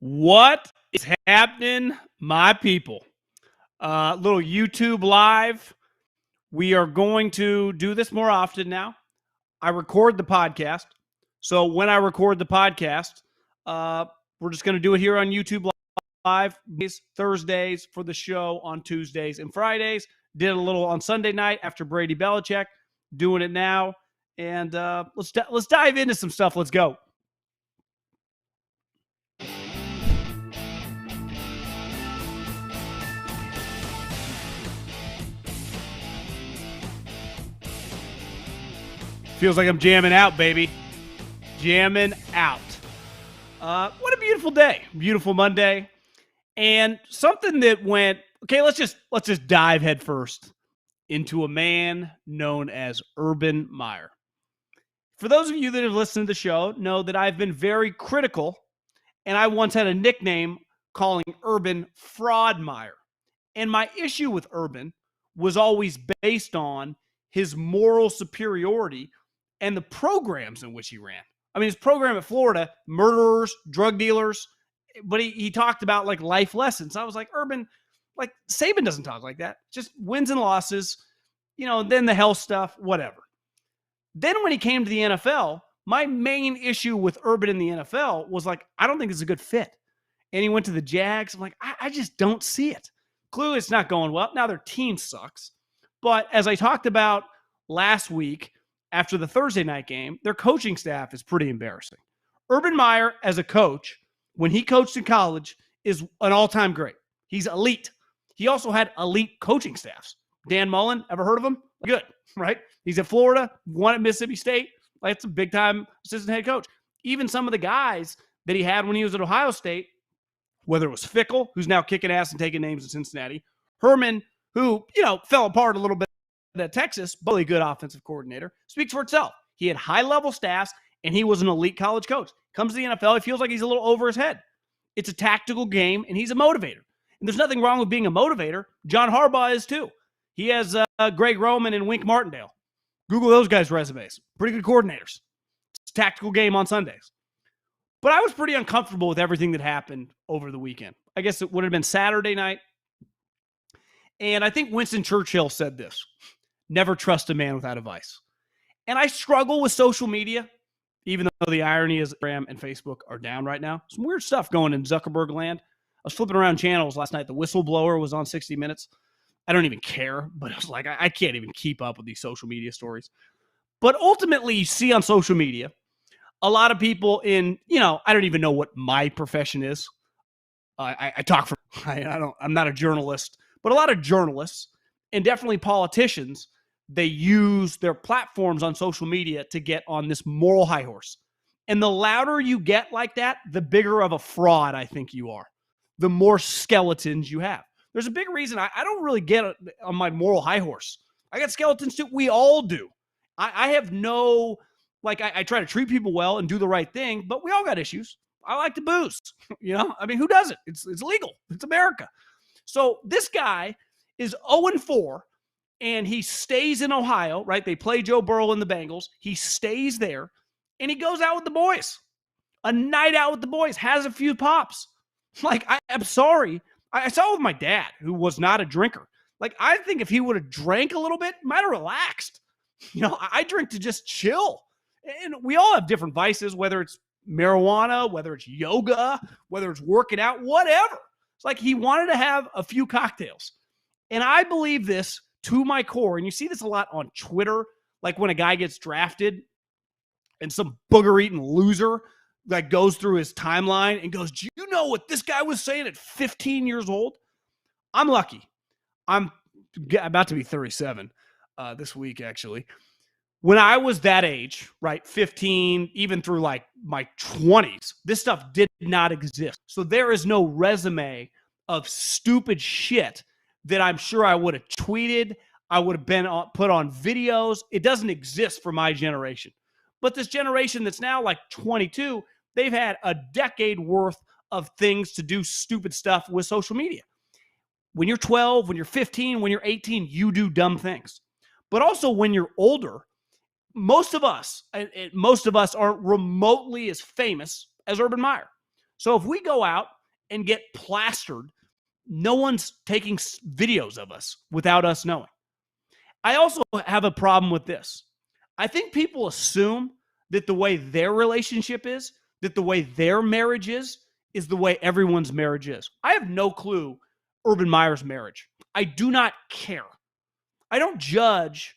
What is happening, my people? Little YouTube live. We are going to do this more often now. I record the podcast. So when I record the podcast, we're just going to do it here on YouTube live. Thursdays for the show on Tuesdays and Fridays. Did a little on Sunday night after Brady Belichick. Doing it now. And let's dive into some stuff. Let's go. Feels like I'm jamming out, baby. Jamming out. What a beautiful day. Beautiful Monday. And something that went, okay, let's just dive head first into a man known as Urban Meyer. For those of you that have listened to the show, know that I've been very critical, and I once had a nickname calling Urban Fraud Meyer. And my issue with Urban was always based on his moral superiority and the programs in which he ran. I mean, his program at Florida, murderers, drug dealers, but he talked about like life lessons. I was like, Urban, like Saban doesn't talk like that. Just wins and losses, then the health stuff, whatever. Then when he came to the NFL, my main issue with Urban in the NFL was like, I don't think it's a good fit. And he went to the Jags. I'm like, I just don't see it. Clearly it's not going well. Now their team sucks. But as I talked about last week, after the Thursday night game, their coaching staff is pretty embarrassing. Urban Meyer, as a coach, when he coached in college, is an all-time great. He's elite. He also had elite coaching staffs. Dan Mullen, ever heard of him? Good, right? He's at Florida, won at Mississippi State. Like, it's a big-time assistant head coach. Even some of the guys that he had when he was at Ohio State, whether it was Fickle, who's now kicking ass and taking names in Cincinnati, Herman, who, fell apart a little bit at Texas, really good offensive coordinator, speaks for itself. He had high-level staffs, and he was an elite college coach. Comes to the NFL, he feels like he's a little over his head. It's a tactical game, and he's a motivator. And there's nothing wrong with being a motivator. John Harbaugh is too. He has Greg Roman and Wink Martindale. Google those guys' resumes. Pretty good coordinators. It's a tactical game on Sundays. But I was pretty uncomfortable with everything that happened over the weekend. I guess it would have been Saturday night. And I think Winston Churchill said this: never trust a man without advice. And I struggle with social media, even though the irony is Instagram and Facebook are down right now. Some weird stuff going in Zuckerberg land. I was flipping around channels last night. The Whistleblower was on 60 Minutes. I don't even care, but I was like, I can't even keep up with these social media stories. But ultimately, you see on social media, a lot of people in, I don't even know what my profession is. I talk for, I'm not a journalist, but a lot of journalists and definitely politicians, they use their platforms on social media to get on this moral high horse. And the louder you get like that, the bigger of a fraud I think you are, the more skeletons you have. There's a big reason I don't really get on my moral high horse. I got skeletons too. We all do. I have no, I try to treat people well and do the right thing, but we all got issues. I like to booze, who doesn't? It's legal. It's America. So this guy is 0-4, and he stays in Ohio, right? They play Joe Burrow and the Bengals. He stays there, and he goes out with the boys. A night out with the boys, has a few pops. I'm sorry. I saw it with my dad, who was not a drinker. I think if he would have drank a little bit, he might have relaxed. I drink to just chill. And we all have different vices, whether it's marijuana, whether it's yoga, whether it's working out, whatever. It's like he wanted to have a few cocktails. And I believe this to my core. And you see this a lot on Twitter, like when a guy gets drafted and some booger-eating loser goes through his timeline and goes, do you know what this guy was saying at 15 years old? I'm lucky. I'm about to be 37 this week, actually. When I was that age, right, 15, even through my 20s, this stuff did not exist. So there is no resume of stupid shit that I'm sure I would have tweeted, I would have been put on videos. It doesn't exist for my generation. But this generation that's now 22, they've had a decade worth of things to do stupid stuff with social media. When you're 12, when you're 15, when you're 18, you do dumb things. But also when you're older, most of us aren't remotely as famous as Urban Meyer. So if we go out and get plastered, no one's taking videos of us without us knowing. I also have a problem with this. I think people assume that the way their relationship is, that the way their marriage is the way everyone's marriage is. I have no clue Urban Meyer's marriage. I do not care. I don't judge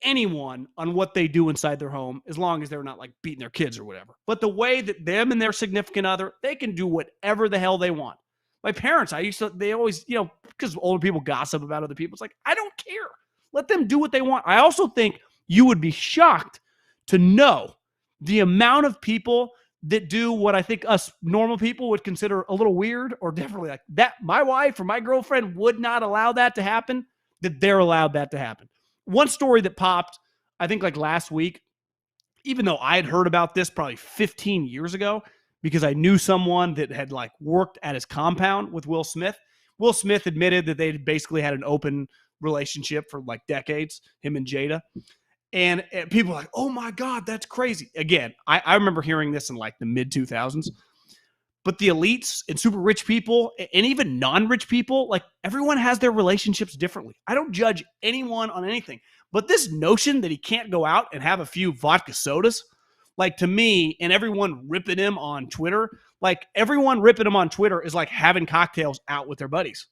anyone on what they do inside their home as long as they're not like beating their kids or whatever. But the way that them and their significant other, they can do whatever the hell they want. My parents, they always, because older people gossip about other people. It's like, I don't care. Let them do what they want. I also think you would be shocked to know the amount of people that do what I think us normal people would consider a little weird, or definitely like that. My wife or my girlfriend would not allow that to happen, that they're allowed that to happen. One story that popped, I think like last week, even though I had heard about this probably 15 years ago, because I knew someone that had like worked at his compound with Will Smith. Will Smith admitted that they basically had an open relationship for like decades, him and Jada. And people are like, oh my God, that's crazy. Again, I remember hearing this in like the mid 2000s. But the elites and super rich people and even non-rich people, like everyone has their relationships differently. I don't judge anyone on anything. But this notion that he can't go out and have a few vodka sodas, like to me, and everyone ripping him on Twitter, like everyone ripping him on Twitter is like having cocktails out with their buddies.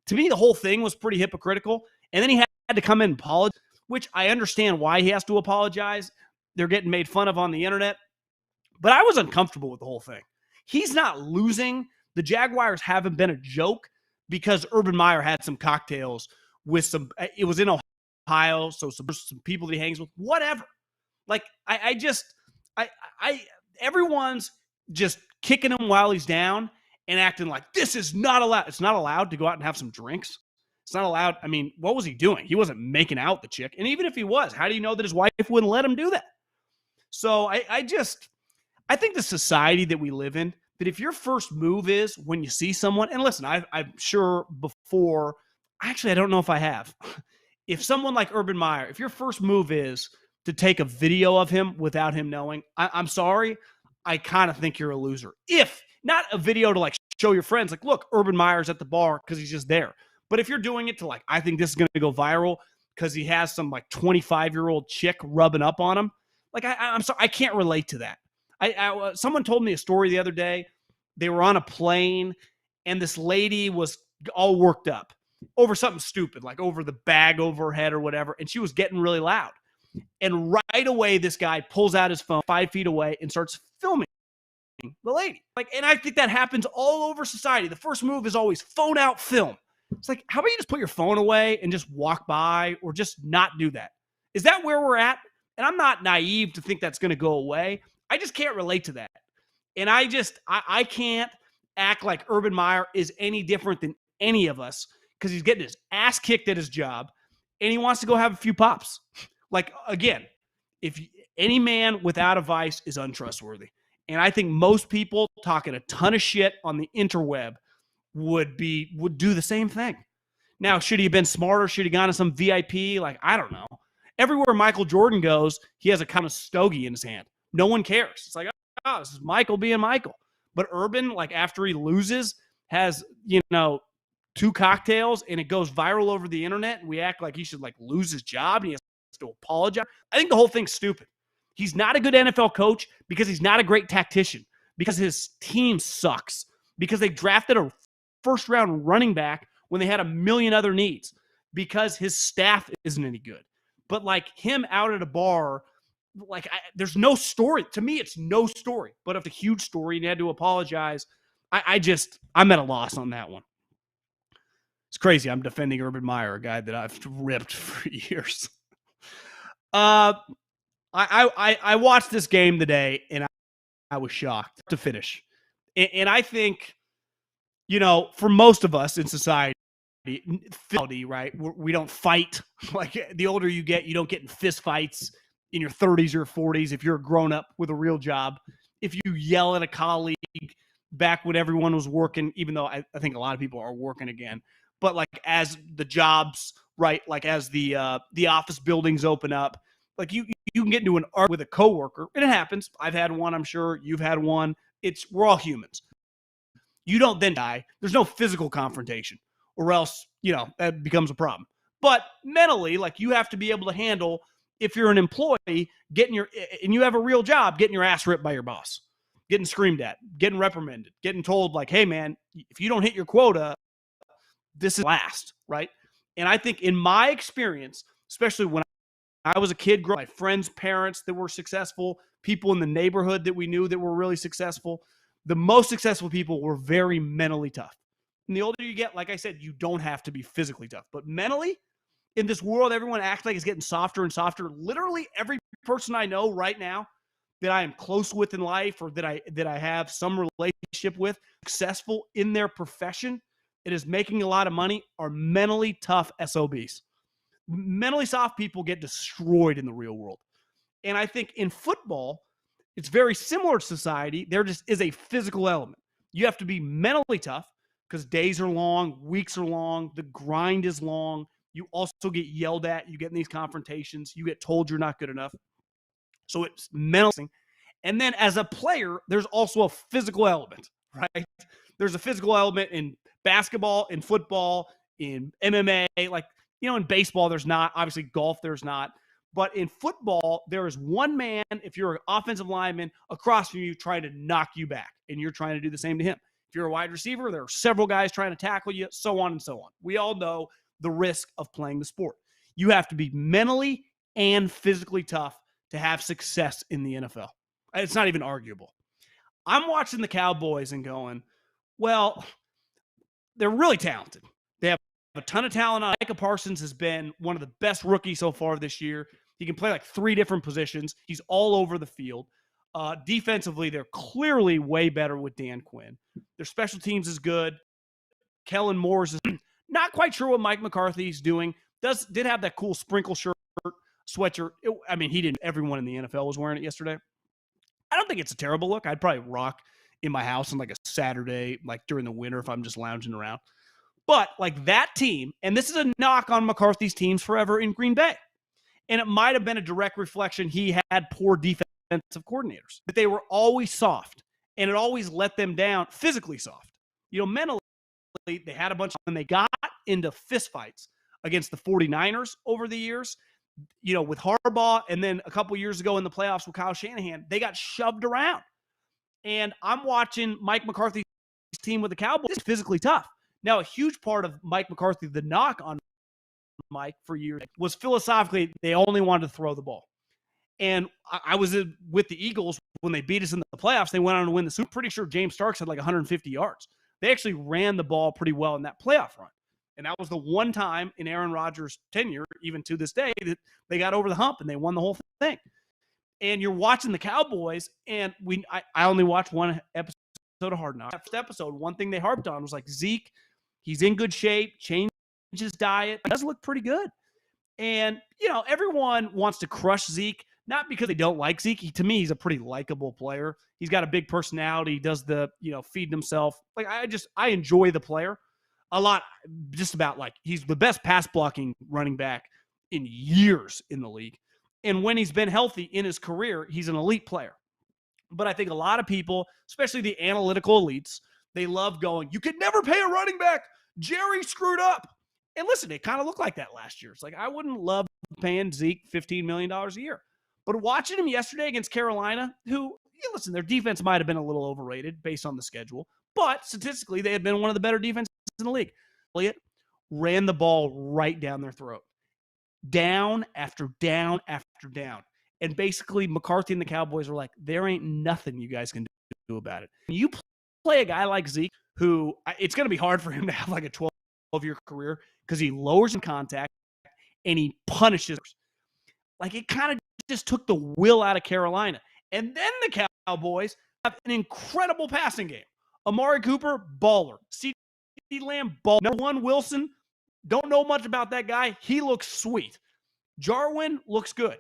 To me, the whole thing was pretty hypocritical. And then he had to come in and apologize, which I understand why he has to apologize. They're getting made fun of on the internet. But I was uncomfortable with the whole thing. He's not losing. The Jaguars haven't been a joke because Urban Meyer had some cocktails with some, it was in Ohio, so some people that he hangs with, whatever. Like, everyone's just kicking him while he's down and acting like this is not allowed. It's not allowed to go out and have some drinks. It's not allowed. I mean, what was he doing? He wasn't making out the chick. And even if he was, how do you know that his wife wouldn't let him do that? So I think the society that we live in, that if your first move is when you see someone, and listen, I'm sure before, actually, I don't know if I have. If someone like Urban Meyer, if your first move is to take a video of him without him knowing, I'm sorry, I kind of think you're a loser. If not a video to like show your friends, like, look, Urban Meyer's at the bar because he's just there. But if you're doing it to like, I think this is going to go viral because he has some like 25-year-old chick rubbing up on him, like I'm sorry, I can't relate to that. Someone told me a story the other day. They were on a plane and this lady was all worked up over something stupid, like over the bag over her head or whatever. And she was getting really loud. And right away, this guy pulls out his phone 5 feet away and starts filming the lady. Like, and I think that happens all over society. The first move is always phone out, film. It's like, how about you just put your phone away and just walk by or just not do that? Is that where we're at? And I'm not naive to think that's going to go away. I just can't relate to that. And I can't act like Urban Meyer is any different than any of us because he's getting his ass kicked at his job and he wants to go have a few pops. Like, again, if any man without a vice is untrustworthy. And I think most people talking a ton of shit on the interweb would do the same thing. Now, should he have been smarter? Should he have gone to some VIP? Like, I don't know. Everywhere Michael Jordan goes, he has a kind of stogie in his hand. No one cares. It's like, oh, this is Michael being Michael. But Urban, like after he loses, has, 2 cocktails and it goes viral over the internet and we act like he should like lose his job and he has to apologize. I think the whole thing's stupid. He's not a good NFL coach because he's not a great tactician, because his team sucks, because they drafted a first-round running back when they had a million other needs, because his staff isn't any good. But like him out at a bar, there's no story. To me, it's no story. But if a huge story and he had to apologize, I'm at a loss on that one. It's crazy. I'm defending Urban Meyer, a guy that I've ripped for years. I watched this game today and I was shocked to finish. And I think, for most of us in society, right? We don't fight. Like the older you get, you don't get in fist fights in your 30s or 40s if you're a grown up with a real job. If you yell at a colleague back when everyone was working, even though I think a lot of people are working again, but like as the jobs, right? Like as the office buildings open up, like you can get into an argument with a coworker, and it happens. I've had one. I'm sure you've had one. we're all humans. You don't then die. There's no physical confrontation, or else, that becomes a problem. But mentally, like, you have to be able to handle, if you're an employee, and you have a real job, getting your ass ripped by your boss, getting screamed at, getting reprimanded, getting told, like, hey, man, if you don't hit your quota, this is last, right? And I think in my experience, especially when I was a kid, my friends' parents that were successful, people in the neighborhood that we knew that were really successful, the most successful people were very mentally tough. And the older you get, like I said, you don't have to be physically tough. But mentally, in this world, everyone acts like it's getting softer and softer. Literally every person I know right now that I am close with in life, or that I have some relationship with, successful in their profession, it is making a lot of money, are mentally tough SOBs. Mentally soft people get destroyed in the real world. And I think in football, it's very similar to society. There just is a physical element. You have to be mentally tough because days are long, weeks are long, the grind is long. You also get yelled at. You get in these confrontations. You get told you're not good enough. So it's mental. And then as a player, there's also a physical element, right? There's a physical element in basketball, in football, in MMA. Like, in baseball, there's not. Obviously, golf, there's not. But in football, there is one man, if you're an offensive lineman, across from you trying to knock you back, and you're trying to do the same to him. If you're a wide receiver, there are several guys trying to tackle you, so on and so on. We all know the risk of playing the sport. You have to be mentally and physically tough to have success in the NFL. It's not even arguable. I'm watching the Cowboys and going, well, they're really talented. They have a ton of talent. Micah Parsons has been one of the best rookies so far this year. He can play like 3 different positions. He's all over the field. Defensively, they're clearly way better with Dan Quinn. Their special teams is good. Kellen Moore's is not quite sure what Mike McCarthy's doing. Did have that cool sprinkle shirt, sweatshirt. Everyone in the NFL was wearing it yesterday. I don't think it's a terrible look. I'd probably rock in my house on like a Saturday, like during the winter, if I'm just lounging around. But like that team, and this is a knock on McCarthy's teams forever in Green Bay, and it might have been a direct reflection he had poor defensive coordinators, but they were always soft, and it always let them down physically soft. Mentally, they had a bunch of, when they got into fistfights against the 49ers over the years, with Harbaugh, and then a couple years ago in the playoffs with Kyle Shanahan, they got shoved around. And I'm watching Mike McCarthy's team with the Cowboys. It's physically tough. Now, a huge part of Mike McCarthy, the knock on Mike for years, was philosophically they only wanted to throw the ball. And I was with the Eagles when they beat us in the playoffs. They went on to win the Super Bowl. Pretty sure James Starks had like 150 yards. They actually ran the ball pretty well in that playoff run. And that was the one time in Aaron Rodgers' tenure, even to this day, that they got over the hump and they won the whole thing. And you're watching the Cowboys, and I only watched one episode of Hard Knocks. That first episode, one thing they harped on was like, Zeke, he's in good shape, changed his diet. He does look pretty good. And, everyone wants to crush Zeke, not because they don't like Zeke. To me, he's a pretty likable player. He's got a big personality. He does the, feeding himself. Like, I enjoy the player a lot, just about like he's the best pass blocking running back in years in the league. And when he's been healthy in his career, he's an elite player. But I think a lot of people, especially the analytical elites, they love going, you could never pay a running back. Jerry screwed up. And listen, it kind of looked like that last year. It's like, I wouldn't love paying Zeke $15 million a year. But watching him yesterday against Carolina, who, listen, their defense might have been a little overrated based on the schedule, but statistically, they had been one of the better defenses in the league. Elliott ran the ball right down their throat. Down after down after down. And basically, McCarthy and the Cowboys were like, there ain't nothing you guys can do about it. You play a guy like Zeke, who it's going to be hard for him to have like a 12-year career because he lowers in contact and he punishes. Like, it kind of just took the will out of Carolina. And then the Cowboys have an incredible passing game. Amari Cooper, baller. CeeDee Lamb, baller. Number 1, Wilson, don't know much about that guy. He looks sweet. Jarwin looks good.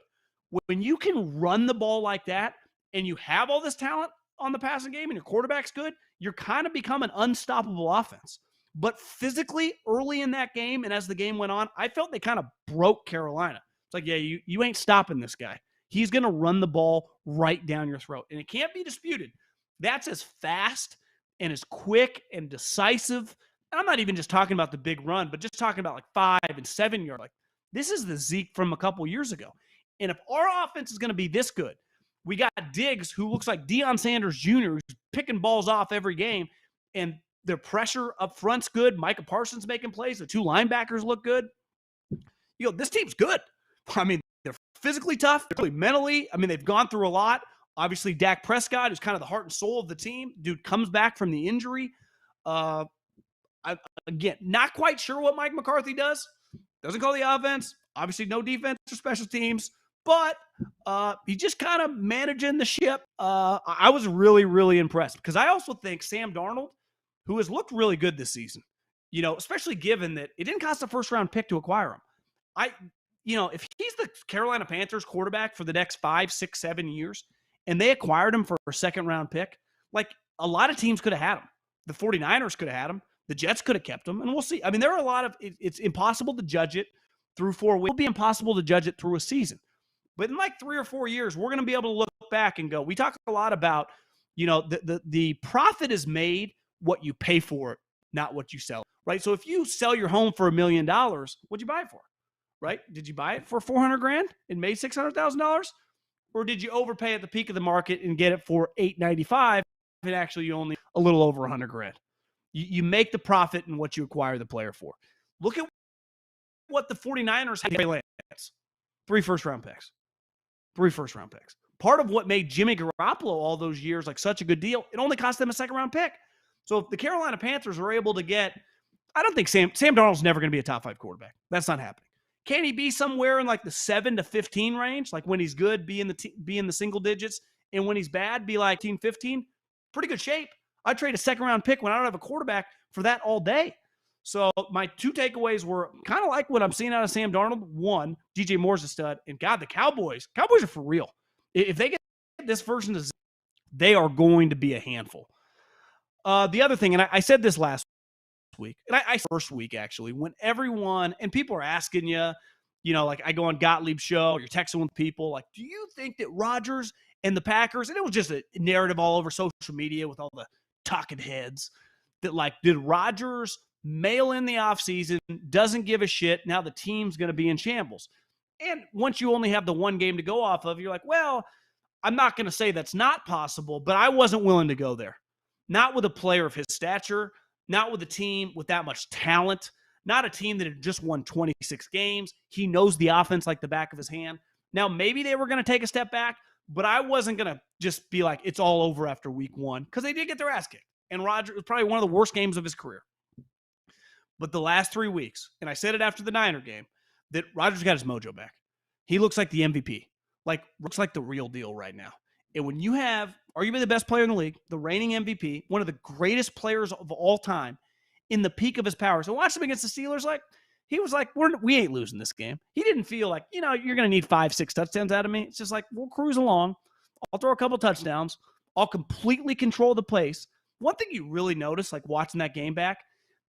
When you can run the ball like that and you have all this talent on the passing game and your quarterback's good, you're kind of become an unstoppable offense. But physically, early in that game and as the game went on, I felt they kind of broke Carolina. It's like, yeah, you ain't stopping this guy. He's going to run the ball right down your throat. And it can't be disputed. That's as fast and as quick and decisive. And I'm not even just talking about the big run, but just talking about like 5 and 7 yard. Like, this is the Zeke from a couple years ago. And if our offense is going to be this good, we got Diggs, who looks like Deion Sanders Jr., who's picking balls off every game, and their pressure up front's good. Micah Parsons making plays. The 2 linebackers look good. This team's good. I mean, they're physically tough. They're really mentally. I mean, they've gone through a lot. Obviously, Dak Prescott, who's kind of the heart and soul of the team. Dude comes back from the injury. Again, not quite sure what Mike McCarthy does. Doesn't call the offense. Obviously, no defense or special teams. But he's just kind of managing the ship. I was really, really impressed because I also think Sam Darnold, who has looked really good this season, especially given that it didn't cost a first-round pick to acquire him. If he's the Carolina Panthers quarterback for the next 5, 6, 7 years, and they acquired him for a second-round pick, like a lot of teams could have had him. The 49ers could have had him. The Jets could have kept him, and we'll see. I mean, there are a lot of it's impossible to judge it through 4 weeks. It will be impossible to judge it through a season. But in like 3 or 4 years, we're going to be able to look back and go, we talk a lot about, the profit is made what you pay for it, not what you sell, right? So if you sell your home for $1 million, what'd you buy it for, right? Did you buy it for $400,000 and made $600,000? Or did you overpay at the peak of the market and get it for $895 and actually you only a little over $100,000? You make the profit in what you acquire the player for. Look at what the 49ers had. 3 first-round picks. 3 first-round picks. Part of what made Jimmy Garoppolo all those years like such a good deal, it only cost them a second-round pick. So if the Carolina Panthers are able to get, I don't think Sam Darnold's never going to be a top 5 quarterback. That's not happening. Can he be somewhere in like the 7 to 15 range? Like when he's good, be in the single digits, and when he's bad, be like 15, 15? Pretty good shape. I'd trade a second-round pick when I don't have a quarterback for that all day. So my 2 takeaways were kind of like what I'm seeing out of Sam Darnold. 1, DJ Moore's a stud. And God, the Cowboys are for real. If they get this version of Zeke, they are going to be a handful. The other thing, and I said this last week, and I first week actually, when everyone, and people are asking you, like I go on Gottlieb's show, or you're texting with people, like, do you think that Rodgers and the Packers, and it was just a narrative all over social media with all the talking heads, that like, did Rodgers mail in the offseason, doesn't give a shit, now the team's going to be in shambles? And once you only have the 1 game to go off of, you're like, well, I'm not going to say that's not possible, but I wasn't willing to go there. Not with a player of his stature, not with a team with that much talent, not a team that had just won 26 games. He knows the offense like the back of his hand. Now, maybe they were going to take a step back, but I wasn't going to just be like, it's all over after week 1, because they did get their ass kicked. And Rodgers was probably one of the worst games of his career. But the last 3 weeks, and I said it after the Niner game, that Rodgers got his mojo back. He looks like the MVP. Looks like the real deal right now. And when you have arguably the best player in the league, the reigning MVP, one of the greatest players of all time, in the peak of his powers. So watch him against the Steelers. He was like, we ain't losing this game. He didn't feel like, you're going to need 5, 6 touchdowns out of me. It's just like, we'll cruise along. I'll throw a couple touchdowns. I'll completely control the pace. One thing you really notice, like watching that game back,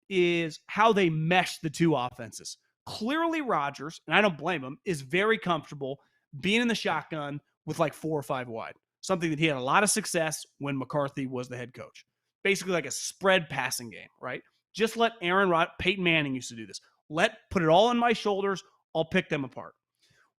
is how they mesh the 2 offenses. Clearly Rodgers, and I don't blame him, is very comfortable being in the shotgun with like 4 or 5 wide. Something that he had a lot of success when McCarthy was the head coach. Basically like a spread passing game, right? Just let Peyton Manning used to do this. Put it all on my shoulders. I'll pick them apart.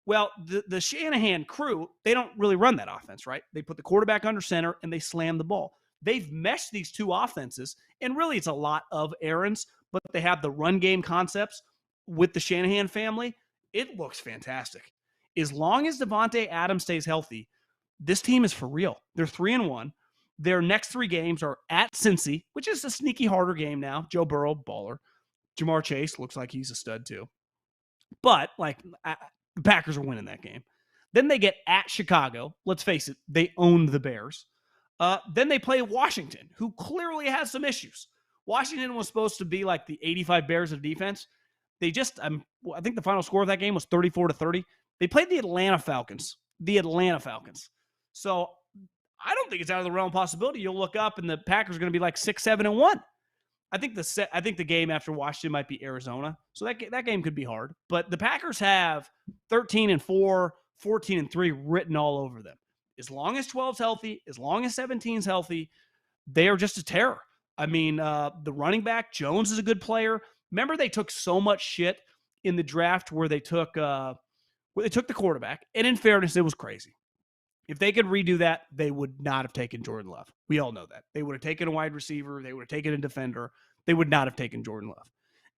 Well, the Shanahan crew, they don't really run that offense, right? They put the quarterback under center and they slam the ball. They've meshed these 2 offenses, and really it's a lot of errands, but they have the run game concepts with the Shanahan family. It looks fantastic. As long as Devontae Adams stays healthy, this team is for real. They're 3-1. Their next 3 games are at Cincy, which is a sneaky harder game now. Joe Burrow, baller. Jamar Chase looks like he's a stud too. But the Packers are winning that game. Then they get at Chicago. Let's face it, they owned the Bears. Then they play Washington, who clearly has some issues. Washington was supposed to be like the 85 Bears of defense. They just, I think the final score of that game was 34-30. They played the Atlanta Falcons. So I don't think it's out of the realm of possibility. You'll look up and the Packers are going to be like 6-7-1. I think the game after Washington might be Arizona. So that game could be hard. But the Packers have 13-4, 14-3 written all over them. as long as 12's healthy, as long as 17's healthy, they are just a terror. I mean, the running back, Jones, is a good player. Remember, they took so much shit in the draft where they took the quarterback, and in fairness, it was crazy. If they could redo that, they would not have taken Jordan Love. We all know that. They would have taken a wide receiver. They would have taken a defender. They would not have taken Jordan Love.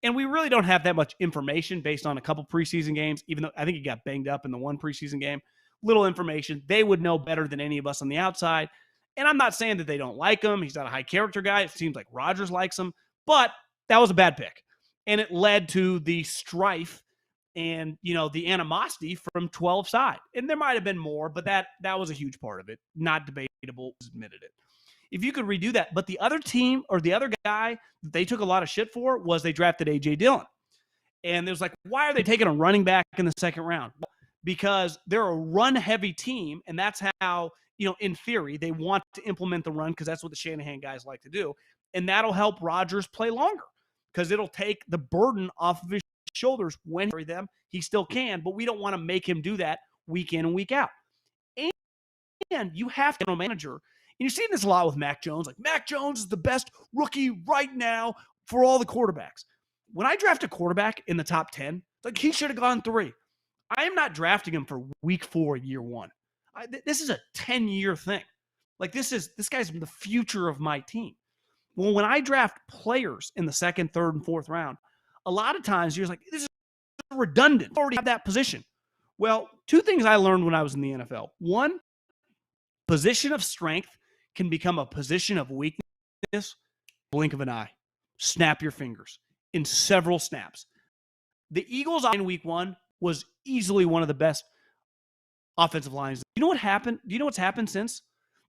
And we really don't have that much information based on a couple preseason games, even though I think he got banged up in the one preseason game. Little information. They would know better than any of us on the outside. And I'm not saying that they don't like him. He's not a high character guy. It seems like Rodgers likes him. But that was a bad pick. And it led to the strife and, the animosity from 12 side. And there might have been more, but that was a huge part of it. Not debatable. Admitted it. If you could redo that. But the other team or the other guy that they took a lot of shit for was they drafted A.J. Dillon. And there's like, why are they taking a running back in the second round? Because they're a run-heavy team, and that's how, in theory, they want to implement the run because that's what the Shanahan guys like to do. And that'll help Rodgers play longer because it'll take the burden off of his shoulders when he still can, but we don't want to make him do that week in and week out. And you have to, manager, and you're seeing this a lot with Mac Jones. Like, Mac Jones is the best rookie right now for all the quarterbacks. When I draft a quarterback in the top 10, like, he should have gone 3. I am not drafting him for week 4, year 1. This is a 10-year thing. Like, this guy's the future of my team. Well, when I draft players in the 2nd, 3rd, and 4th round, a lot of times you're like, this is redundant. I already have that position. Well, 2 things I learned when I was in the NFL. 1, position of strength can become a position of weakness. Blink of an eye. Snap your fingers. In several snaps. The Eagles in week 1 was easily one of the best offensive lines. You know what happened? Do you know what's happened since?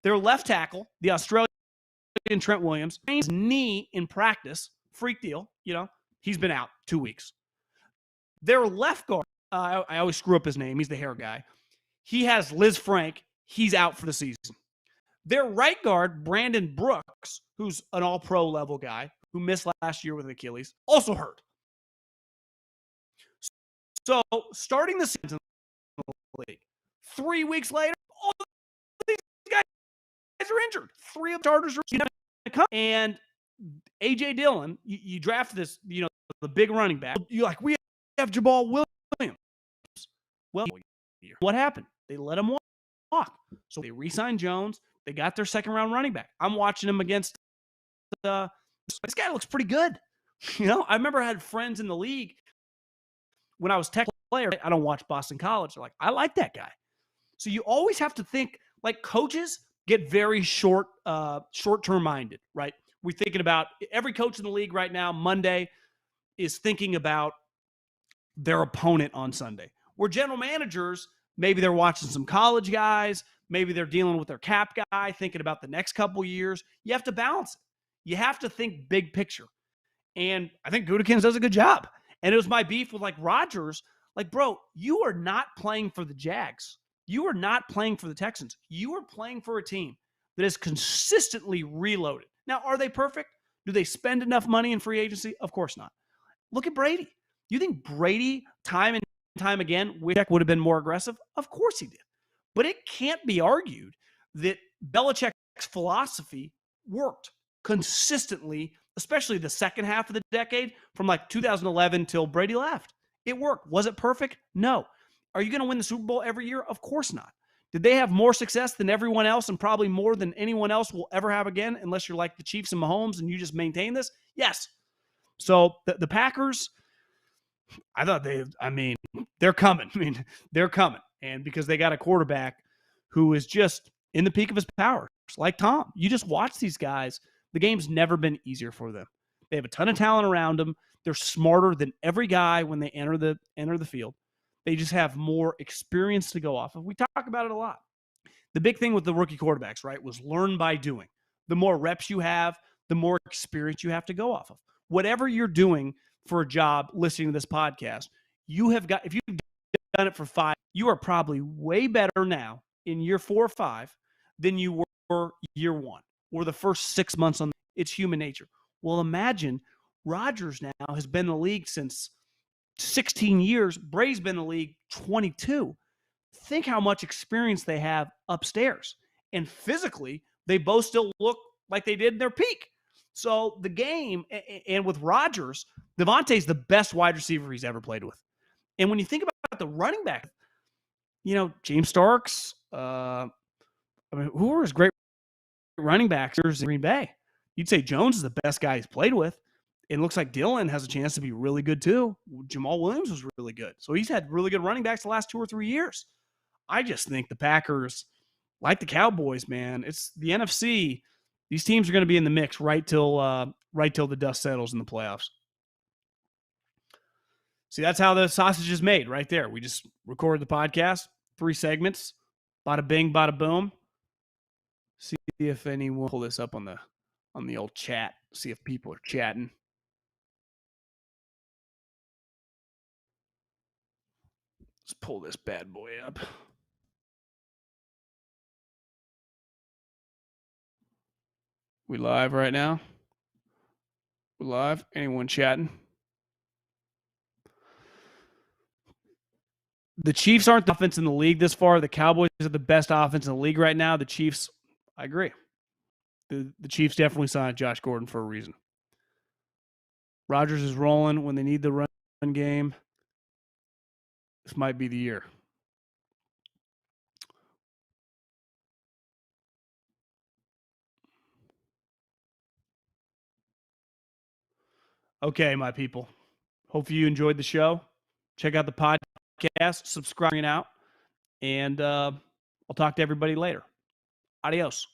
Their left tackle, the Australian Trent Williams, his knee in practice, freak deal, he's been out 2 weeks. Their left guard, I always screw up his name. He's the hair guy. He has Liz Frank. He's out for the season. Their right guard, Brandon Brooks, who's an all-pro level guy who missed last year with Achilles, also hurt. So, starting the season in the league, 3 weeks later, all these guys are injured. 3 of the starters are going to come. And A.J. Dillon, you draft this, the big running back. You're like, we have Jabal Williams. Well, what happened? They let him walk. So they re-signed Jones. They got their second-round running back. I'm watching him against this guy looks pretty good. I remember I had friends in the league when I was tech player. I don't watch Boston College. They're like, I like that guy. So you always have to think, like, coaches get very short-term minded, right? We're thinking about every coach in the league right now, Monday, is thinking about their opponent on Sunday. Where general managers, maybe they're watching some college guys, maybe they're dealing with their cap guy, thinking about the next couple years. You have to balance it. You have to think big picture. And I think Gutekunst does a good job. And it was my beef with, like, Rodgers. Like, bro, you are not playing for the Jags. You are not playing for the Texans. You are playing for a team that is consistently reloaded. Now, are they perfect? Do they spend enough money in free agency? Of course not. Look at Brady. You think Brady, time and time again, would have been more aggressive? Of course he did. But it can't be argued that Belichick's philosophy worked consistently, especially the second half of the decade from like 2011 till Brady left. It worked. Was it perfect? No. Are you going to win the Super Bowl every year? Of course not. Did they have more success than everyone else and probably more than anyone else will ever have again, unless you're like the Chiefs and Mahomes and you just maintain this? Yes. So the Packers, I thought they're coming. They're coming. And because they got a quarterback who is just in the peak of his powers, like Tom. You just watch these guys. The game's never been easier for them. They have a ton of talent around them. They're smarter than every guy when they enter the field. They just have more experience to go off of. We talk about it a lot. The big thing with the rookie quarterbacks, right, was learn by doing. The more reps you have, the more experience you have to go off of. Whatever you're doing for a job listening to this podcast, if you've done it for 5, you are probably way better now in year 4 or 5 than you were year 1 or the first 6 months on. It's human nature. Well, imagine Rodgers now has been in the league since 16 years. Brady's been in the league 22. think how much experience they have upstairs. And physically, they both still look like they did in their peak. So the game, and with Rodgers, Devontae's the best wide receiver he's ever played with. And when you think about the running back, James Starks, who are his great running backs in Green Bay? You'd say Jones is the best guy he's played with. It looks like Dillon has a chance to be really good too. Jamal Williams was really good. So he's had really good running backs the last 2 or 3 years. I just think the Packers, like the Cowboys, man, it's the NFC. These teams are going to be in the mix right till the dust settles in the playoffs. See, that's how the sausage is made right there. We just recorded the podcast, 3 segments, bada bing, bada boom. See if anyone pull this up on the old chat. See if people are chatting. Let's pull this bad boy up. We live right now? We're live. Anyone chatting? The Chiefs aren't the offense in the league this far. The Cowboys are the best offense in the league right now. The Chiefs, I agree. The Chiefs definitely signed Josh Gordon for a reason. Rodgers is rolling when they need the run game. This might be the year. Okay, my people. Hopefully you enjoyed the show. Check out the podcast, subscribing out, and I'll talk to everybody later. Adios.